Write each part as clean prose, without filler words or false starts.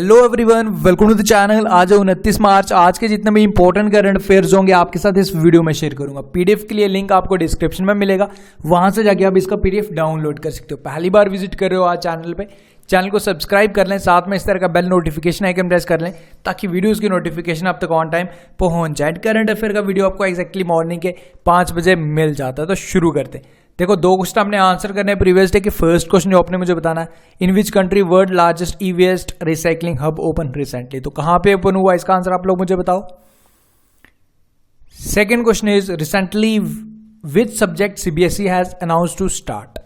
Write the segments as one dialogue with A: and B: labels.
A: Hello everyone, welcome to the channel. आज है 29 मार्च। आज के जितने भी इंपॉर्टेंट करंट अफेयर्स होंगे आपके साथ इस वीडियो में शेयर करूंगा। पीडीएफ के लिए लिंक आपको डिस्क्रिप्शन में मिलेगा, वहां से जाके आप इसका पीडीएफ डाउनलोड कर सकते हो। पहली बार विजिट कर रहे हो आज चैनल पे, चैनल को सब्सक्राइब कर लें, साथ में इस तरह का बेल नोटिफिकेशन आइकन प्रेस कर लें ताकि वीडियोस की नोटिफिकेशन आप तक ऑन टाइम पहुंच जाए। करंट अफेयर का वीडियो आपको एक्जैक्टली मॉर्निंग के 5 बजे मिल जाता है। तो शुरू करते हैं। देखो, दो क्वेश्चन आपने आंसर करने हैं प्रीवियस डे के। फर्स्ट क्वेश्चन जो आपने मुझे बताना है, in which country world largest e waste recycling hub open recently. तो कहां पे ओपन हुआ, इसका आंसर आप लोग मुझे बताओ। Second question is recently which subject CBSE has announced to start.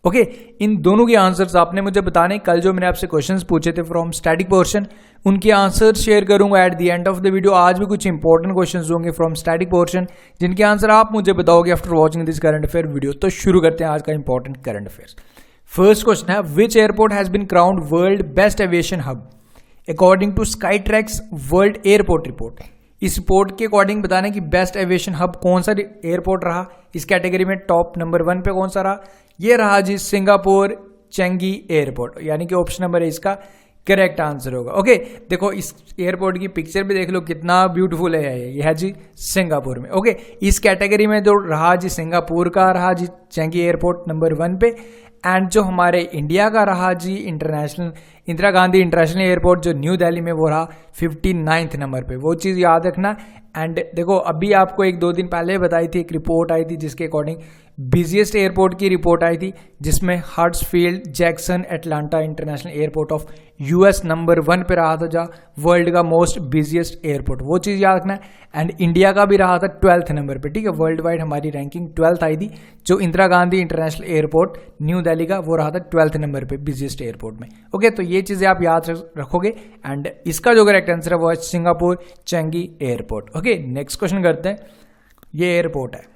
A: Okay, इन दोनों के आंसर्स आपने मुझे बताने। कल जो मैंने आपसे क्वेश्चंस पूछे थे फ्रॉम स्टैटिक पोर्शन, उनके आंसर शेयर करूंगा at the end of the video. आज भी कुछ इंपॉर्टेंट क्वेश्चंस होंगे फ्रॉम स्टैटिक पोर्शन जिनके आंसर आप मुझे बताओगे after watching this current affair video. तो शुरू करते हैं आज का important current affairs. First question है, which airport has been crowned world best aviation hub according to Skytrax world airport report. इस रिपोर्ट के अकॉर्डिंग बताने की बेस्ट एविएशन हब कौन सा एयरपोर्ट रहा। इस कैटेगरी में टॉप नंबर 1 पे कौन सा रहा, ये रहा जी सिंगापुर चेंगी एयरपोर्ट, यानी कि ऑप्शन नंबर इसका करेक्ट आंसर होगा। ओके, देखो इस एयरपोर्ट की पिक्चर भी देख लो, कितना ब्यूटीफुल है ये है जी सिंगापुर में। ओके, इस कैटेगरी में जो रहा जी सिंगापुर का रहा जी चेंगी एयरपोर्ट नंबर 1 पे, एंड जो हमारे इंडिया का रहा जी international Indira Gandhi international airport जो न्यू दिल्ली में, वो रहा 59 नंबर पे। वो चीज़ याद रखना। एंड देखो, अभी आपको 1-2 दिन पहले बताई थी, एक रिपोर्ट आई थी जिसके अकॉर्डिंग बिजिएस्ट एयरपोर्ट की रिपोर्ट आई थी, जिसमें Hartsfield Jackson Atlanta international airport of US number 1 पे रहा था, जहाँ वर्ल्ड का मोस्ट बिजिएस्ट एयरपोर्ट। वो चीज़ याद रखना है। एंड इंडिया का भी रहा था 12th नंबर पे। ठीक है, वर्ल्ड वाइड हमारी रैंकिंग 12th आई थी। जो Indira Gandhi international airport new Delhi का, वो रहा था 12th नंबर पे बिजिएस्ट एयरपोर्ट में। ओके, तो ये चीज़ें आप याद रखोगे। एंड इसका जो करेक्ट आंसर है वो है Singapore Changi airport. Okay, next question करते हैं। ये एयरपोर्ट है।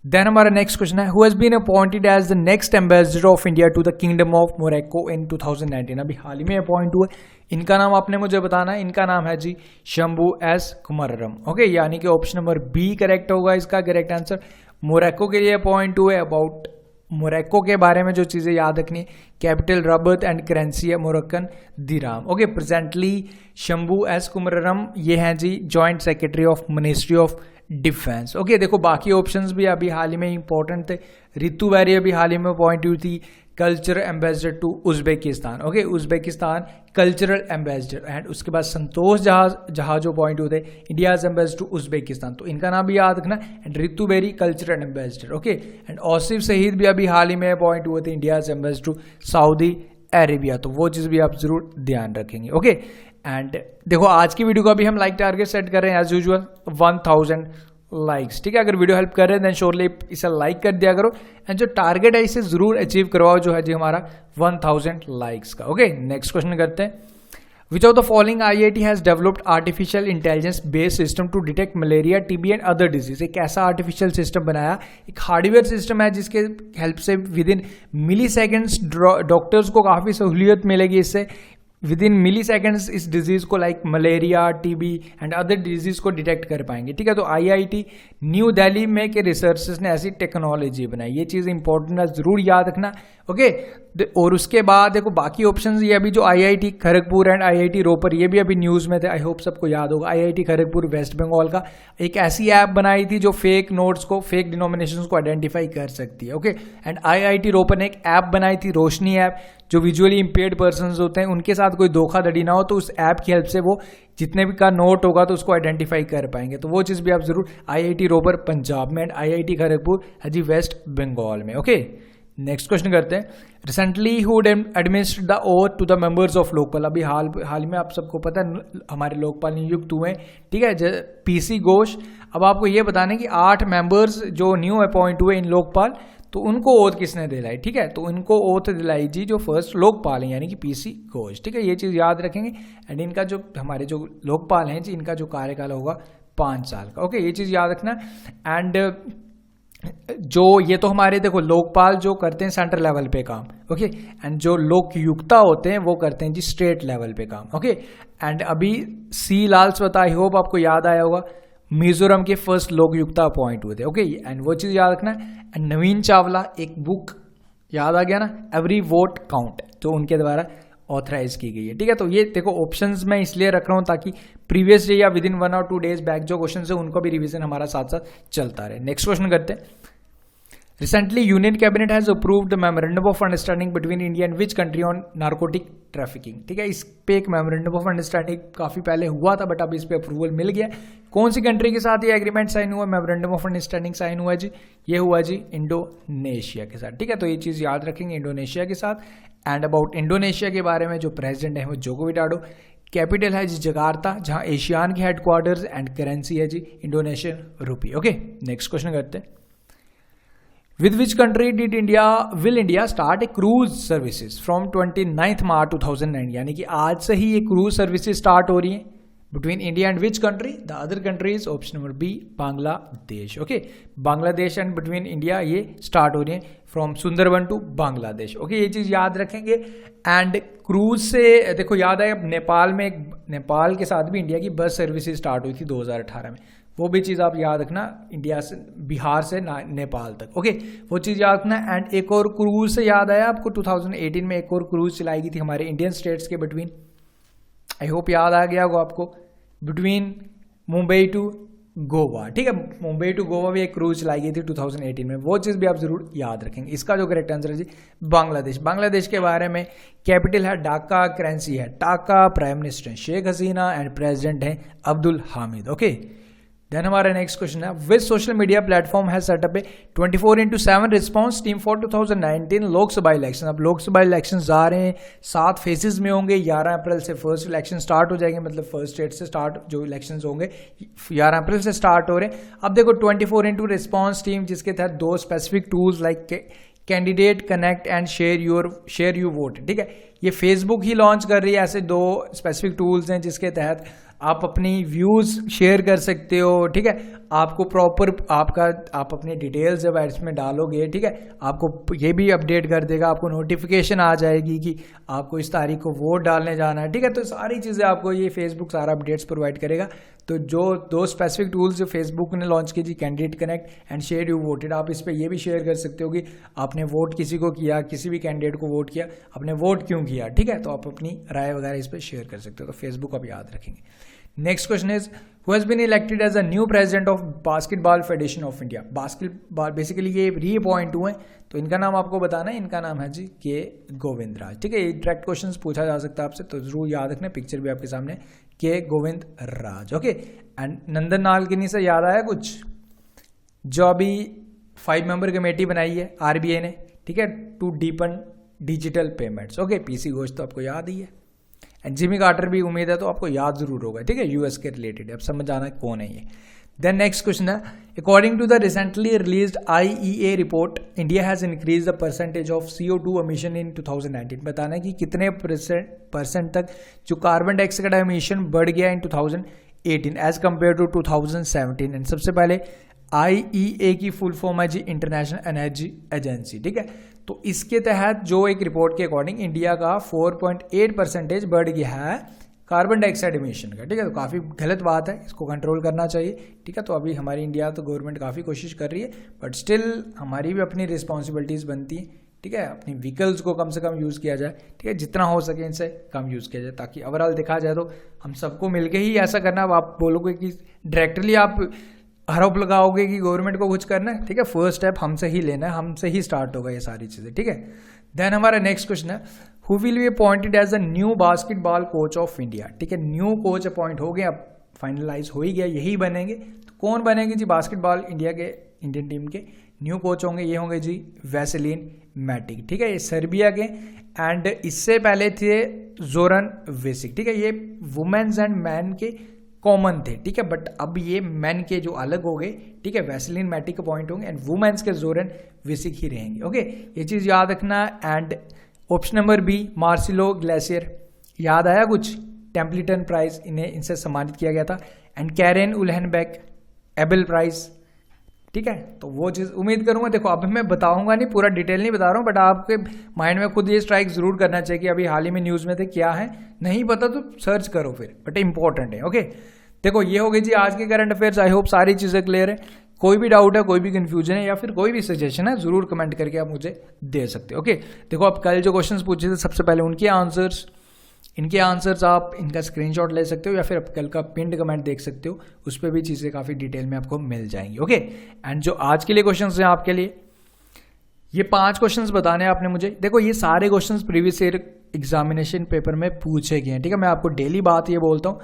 A: देन हमारा नेक्स्ट क्वेश्चन है, who has been appointed as the next ambassador of India to the kingdom of Morocco in 2019। अभी हाल ही में अपॉइंट हुए। इनका नाम आपने मुझे बताना है। इनका नाम है जी शंभू एस कुमाररम। ओके, यानी कि ऑप्शन नंबर बी करेक्ट होगा इसका करेक्ट आंसर। मोरक्को के लिए अपॉइंट हुए। अबाउट मोरक्को के बारे में जो चीज़ें याद रखनी है, कैपिटल रबत एंड करेंसी है Moroccan dirham. Okay, presently Shambhu S Kumaran ये हैं जी joint secretary of ministry of defence. Okay, देखो बाकी ऑप्शंस भी अभी हाल ही में इंपॉर्टेंट थे। रितु बैरी अभी हाल ही में अपॉइंट हुई थी cultural ambassador to Uzbekistan. Okay, Uzbekistan cultural ambassador. And उसके बाद संतोष जहाज जो अपॉइंट हुए थे इंडियाज एम्बेसडर टू उज्बेकिस्तान, तो इनका नाम भी याद रखना। And Ritu Beri cultural ambassador. Okay, and Ausaf Sayeed भी अभी हाल ही में अपॉइंट हुए थे India's ambassador to Saudi Arabia. तो वो चीज़ भी आप जरूर ध्यान रखेंगे। ओके, एंड देखो आज की वीडियो को अभी हम लाइक टारगेट सेट कर रहे हैं एज यूजुअल 1000 लाइक्स। ठीक है, अगर वीडियो हेल्प कर रहे हैं देन श्योरली इसे लाइक कर दिया करो। एंड जो टारगेट है इसे जरूर अचीव करवाओ, जो है जी हमारा 1000 लाइक्स का। ओके, नेक्स्ट क्वेश्चन करते हैं। Which of the following IIT has developed artificial intelligence based system to detect malaria, TB and other disease. एक ऐसा आर्टिफिशियल सिस्टम बनाया, एक हार्डवेयर सिस्टम है जिसके हेल्प से within milliseconds doctors को काफ़ी सहूलियत मिलेगी। इससे विद इन मिली सेकेंड्स इस डिजीज को like malaria, TB and other disease को डिटेक्ट कर पाएंगे। ठीक है, तो IIT न्यू दिल्ली में के रिसर्चर्स ने ऐसी टेक्नोलॉजी बनाई। ये चीज़ इंपॉर्टेंट है, जरूर याद रखना। ओके, और उसके बाद देखो बाकी ऑप्शंस ये अभी जो IIT Kharagpur and IIT Ropar, ये भी अभी न्यूज़ में थे। आई होप सबको याद होगा। IIT खड़गपुर वेस्ट बंगाल का एक ऐसी ऐप बनाई थी जो फेक नोट्स को, फेक डिनोमिनेशंस को आइडेंटिफाई कर सकती है। ओके, एंड IIT रोपर ने एक ऐप बनाई थी, रोशनी ऐप, जो विजुअली इम्पेयर्ड पर्सन्स होते हैं उनके साथ कोई धोखाधड़ी ना हो, तो उस ऐप की हेल्प से वो जितने भी का नोट होगा तो उसको आइडेंटिफाई कर पाएंगे। तो वो चीज़ भी आप जरूर IIT रोपर पंजाब में एंड IIT खड़गपुर है जी वेस्ट बंगाल में। ओके, नेक्स्ट क्वेश्चन करते हैं। Recently who administered the oath to the members of Lokpal. अभी हाल में आप सबको पता है हमारे लोकपाल नियुक्त हुए। ठीक है, PC घोष। अब आपको ये बताना है कि 8 मेंबर्स जो न्यू अपॉइंट हुए इन लोकपाल, तो उनको ओथ किसने दिलाई। ठीक है, तो उनको ओथ दिलाई जी जो फर्स्ट लोकपाल हैं, यानी कि PC घोष। ठीक है, ये चीज़ याद रखेंगे। एंड इनका जो हमारे जो लोकपाल हैं जी, इनका जो कार्यकाल होगा 5 साल का। ओके, ये चीज़ याद रखना। एंड जो ये तो हमारे देखो लोकपाल जो करते हैं सेंटर लेवल पे काम। ओके, एंड जो लोकयुक्ता होते हैं वो करते हैं जी स्टेट लेवल पे काम। ओके, एंड अभी C लालसवता, आई होप आपको याद आया होगा, मिजोरम के फर्स्ट लोकयुक्ता अपॉइंट हुए थे। ओके, एंड वो चीज़ याद रखना है। नवीन चावला, एक बुक याद आ गया ना, एवरी वोट काउंट, तो उनके द्वारा ऑथराइज की गई है। ठीक है, तो ये देखो ऑप्शंस मैं इसलिए रख रहा हूँ ताकि प्रीवियस डे या विद इन 1 और 2 डेज बैक जो क्वेश्चन है उनको भी रिवीजन हमारा साथ साथ चलता रहे। नेक्स्ट क्वेश्चन करते हैं। Recently, Union Cabinet has approved the memorandum of understanding between India and which country on narcotic trafficking। ठीक है, इस पे एक memorandum of understanding काफी पहले हुआ था, बट अब इस पे अप्रूवल मिल गया। कौन सी कंट्री के साथ ये एग्रीमेंट साइन हुआ, memorandum of understanding साइन हुआ जी? ये हुआ जी इंडोनेशिया के साथ। ठीक है, तो ये चीज याद रखेंगे इंडोनेशिया के साथ। एंड अबाउट इंडोनेशिया के बारे में जो प्रेसिडेंट है वो जोको विडोडो, कैपिटल है जी जकार्ता, जहां एशियान के हेडक्वार्टर्स एंड करेंसी है जी इंडोनेशियन रुपी। ओके, नेक्स्ट क्वेश्चन करते हैं। With which country will India start a cruise services from 29th March 2009? यानी कि आज से ही ये क्रूज सर्विसेज स्टार्ट हो रही हैं। Between India and which country? The other country is option number B, Bangladesh. Okay, Bangladesh and between India ये start हो रही है from Sundarban to Bangladesh. Okay, ये चीज याद रखेंगे। एंड क्रूज से देखो याद है नेपाल के साथ भी इंडिया की बस सर्विसेज स्टार्ट हुई थी 2018 में, वो भी चीज़ आप याद रखना, इंडिया से बिहार से नेपाल तक। ओके, वो चीज़ याद रखना। एंड एक और क्रूज से याद आया आपको, 2018 में एक और क्रूज चलाई गई थी हमारे इंडियन स्टेट्स के बिटवीन, आई होप याद आ गया होगा आपको, बिटवीन मुंबई टू गोवा। ठीक है, मुंबई टू गोवा भी एक क्रूज चलाई गई थी 2018 में, वो चीज़ भी आप जरूर याद रखेंगे। इसका जो करेक्ट आंसर है जी बांग्लादेश। बांग्लादेश के बारे में कैपिटल है ढाका, करेंसी है टाका, प्राइम मिनिस्टर है शेख हसीना एंड प्रेसिडेंट है अब्दुल हामिद। ओके, देन हमारा नेक्स्ट क्वेश्चन है, विच सोशल मीडिया प्लेटफॉर्म है setup A 24/7 response team for 2019 Lok Sabha election. अब लोकसभा इलेक्शन आ रहे हैं, 7 फेजेस में होंगे। 11 अप्रैल से फर्स्ट इलेक्शन स्टार्ट हो जाएंगे, मतलब फर्स्ट स्टेट से स्टार्ट जो इलेक्शन होंगे 11 अप्रैल से स्टार्ट हो रहे हैं। अब देखो 24/7 रिस्पॉन्स टीम, जिसके तहत 2 specific tools like candidate connect and share you won't. ठीक है, ये फेसबुक ही लॉन्च कर रही है, ऐसे 2 स्पेसिफिक टूल्स हैं जिसके तहत आप अपनी व्यूज शेयर कर सकते हो। ठीक है, आपको प्रॉपर आप अपनी डिटेल्स जब इसमें डालोगे, ठीक है, आपको ये भी अपडेट कर देगा, आपको नोटिफिकेशन आ जाएगी कि आपको इस तारीख को वोट डालने जाना है। ठीक है, तो सारी चीज़ें आपको ये फेसबुक सारा अपडेट्स प्रोवाइड करेगा। तो जो 2 स्पेसिफिक टूल्स जो फेसबुक ने लॉन्च की थी, candidate connect and share you voted, आप इस पर ये भी शेयर कर सकते हो कि आपने वोट किसी को किया, किसी भी कैंडिडेट को वोट किया, आपने वोट क्यों किया। ठीक है, तो आप अपनी राय वगैरह इस पर शेयर कर सकते हो, तो फेसबुक आप याद रखेंगे। Next question is, who has been elected as a new president of basketball federation of India. Basketball basically ये रीअपॉइंट हुए, तो इनका नाम आपको बताना है। इनका नाम है जी के गोविंद राज। ठीक है, ये डायरेक्ट क्वेश्चन पूछा जा सकता है आपसे, तो जरूर याद रखना। पिक्चर भी आपके सामने, के गोविंद राज। ओके, एंड नंदन नालकिनी से याद आया कुछ, जो अभी 5 मेंबर कमेटी बनाई है आरबीआई ने, ठीक है, to deepen digital payments. Okay, PC Ghosh तो आपको याद ही है, एंड जिमी कार्टर भी उम्मीद है तो आपको याद जरूर होगा। ठीक है, यूएस के रिलेटेड, अब समझ आना कौन है ये। देन नेक्स्ट क्वेश्चन है, according to the recently released IEA report, India has increase the percentage of CO2 emission in 2019। बताना है कि कितने परसेंट तक जो कार्बन डाइऑक्साइड एमिशन बढ़ गया इन 2018 एज कम्पेयर टू 2017। एंड सबसे पहले IEA की फुल फॉर्म है जी इंटरनेशनल एनर्जी एजेंसी। ठीक है, तो इसके तहत जो एक रिपोर्ट के अकॉर्डिंग इंडिया का 4.8% बढ़ गया है कार्बन डाइऑक्साइड एमिशन का। ठीक है, तो काफ़ी गलत बात है, इसको कंट्रोल करना चाहिए। ठीक है, तो अभी हमारी इंडिया तो गवर्नमेंट काफ़ी कोशिश कर रही है, बट स्टिल हमारी भी अपनी रिस्पॉन्सिबिलिटीज़ बनती है। ठीक है, अपनी व्हीकल्स को कम से कम यूज़ किया जाए। ठीक है, जितना हो सके इनसे कम यूज़ किया जाए, ताकि ओवरऑल देखा जाए तो हम सबको मिलके ही ऐसा करना। अब आप बोलोगे कि डायरेक्टली आप आरोप लगाओगे कि गवर्नमेंट को कुछ करना है। ठीक है, फर्स्ट स्टेप हमसे ही लेना है, हमसे ही स्टार्ट होगा ये सारी चीज़ें। ठीक है, देन हमारा नेक्स्ट क्वेश्चन है, who will be appointed as a new basketball coach of India. ठीक है, न्यू कोच अपॉइंट हो गए, अब फाइनलाइज हो ही गया, यही बनेंगे। तो कौन बनेंगे जी बास्केटबॉल इंडिया के, इंडियन टीम के न्यू कोच होंगे? ये होंगे जी वैसेलिन मैटिक। ठीक है, ये सर्बिया के, एंड इससे पहले थे जोरन वेसिक। ठीक है, ये वुमेन्स एंड मैन के कॉमन थे। ठीक है, बट अब ये मैन के जो अलग हो गए। ठीक है, वैसेलिन मैटिक पॉइंट होंगे, एंड वुमेन्स के जोरन वेसिक ही रहेंगे। ओके, ये चीज़ याद रखना। And option number B, Marcelo glacier, याद आया कुछ? टेम्पल्टन प्राइज इनसे सम्मानित किया गया था। And Karen Uhlenbeck Abel prize. ठीक है, तो वो चीज़ उम्मीद करूंगा। देखो अब मैं बताऊंगा नहीं, पूरा डिटेल नहीं बता रहा हूँ, बट आपके माइंड में खुद ये स्ट्राइक जरूर करना चाहिए कि अभी हाल ही में न्यूज़ में थे क्या है। नहीं पता तो सर्च करो फिर, बट इंपॉर्टेंट है। ओके, देखो ये हो गई जी आज के करंट अफेयर्स। आई होप सारी चीज़ें क्लियर है। कोई भी डाउट है, कोई भी कंफ्यूजन है, या फिर कोई भी सजेशन है, जरूर कमेंट करके आप मुझे दे सकते हो। ओके, देखो अब कल जो क्वेश्चंस पूछे थे सबसे पहले उनके आंसर्स, इनके आंसर्स आप इनका स्क्रीनशॉट ले सकते हो या फिर आप कल का पिंड कमेंट देख सकते हो, उस पर भी चीज़ें काफ़ी डिटेल में आपको मिल जाएंगी। ओके, एंड जो आज के लिए क्वेश्चंस हैं आपके लिए, ये 5 क्वेश्चंस बताने हैं आपने मुझे। देखो ये सारे questions previous year examination paper में पूछे गए हैं, ठीक है। मैं आपको डेली बात ये बोलता हूँ,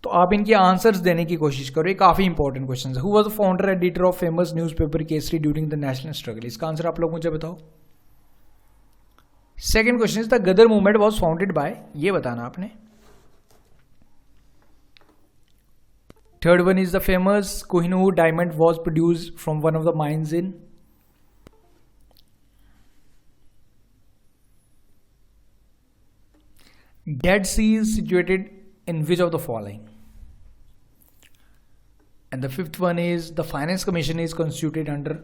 A: तो आप इनके आंसर्स देने की कोशिश करो, ये काफ़ी इंपॉर्टेंट क्वेश्चन है। Who was the founder editor of famous newspaper Kesari during the national struggle? इसका आंसर आप लोग मुझे बताओ। Second question is the Ghadar movement was founded by, ये बताना आपने। Third one is the famous Kohinoor diamond was produced from one of the mines in. Dead Sea is situated in which of the following? And the fifth one is the Finance Commission is constituted under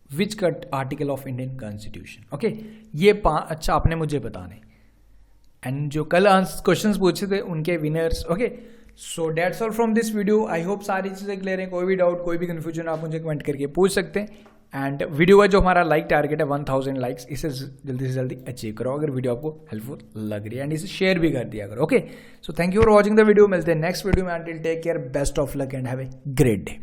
A: which article of Indian Constitution? Okay, ये अच्छा आपने मुझे बताने। And जो कल questions पूछे थे उनके winners. Okay, so that's all from this video. I hope सारी चीज़ें क्लियर हैं। कोई भी डाउट, कोई भी कन्फ्यूजन आप मुझे कमेंट करके पूछ सकते हैं। एंड वीडियो का जो हमारा लाइक टारगेट है 1000 लाइक्स, इसे जल्दी से जल्दी अचीव करो अगर वीडियो आपको हेल्पफुल लग रही है, एंड इसे शेयर भी कर दिया करो। Okay, so thank you for watching the video. मिलते हैं नेक्स्ट वीडियो में। Until take care, best of luck and have a great day.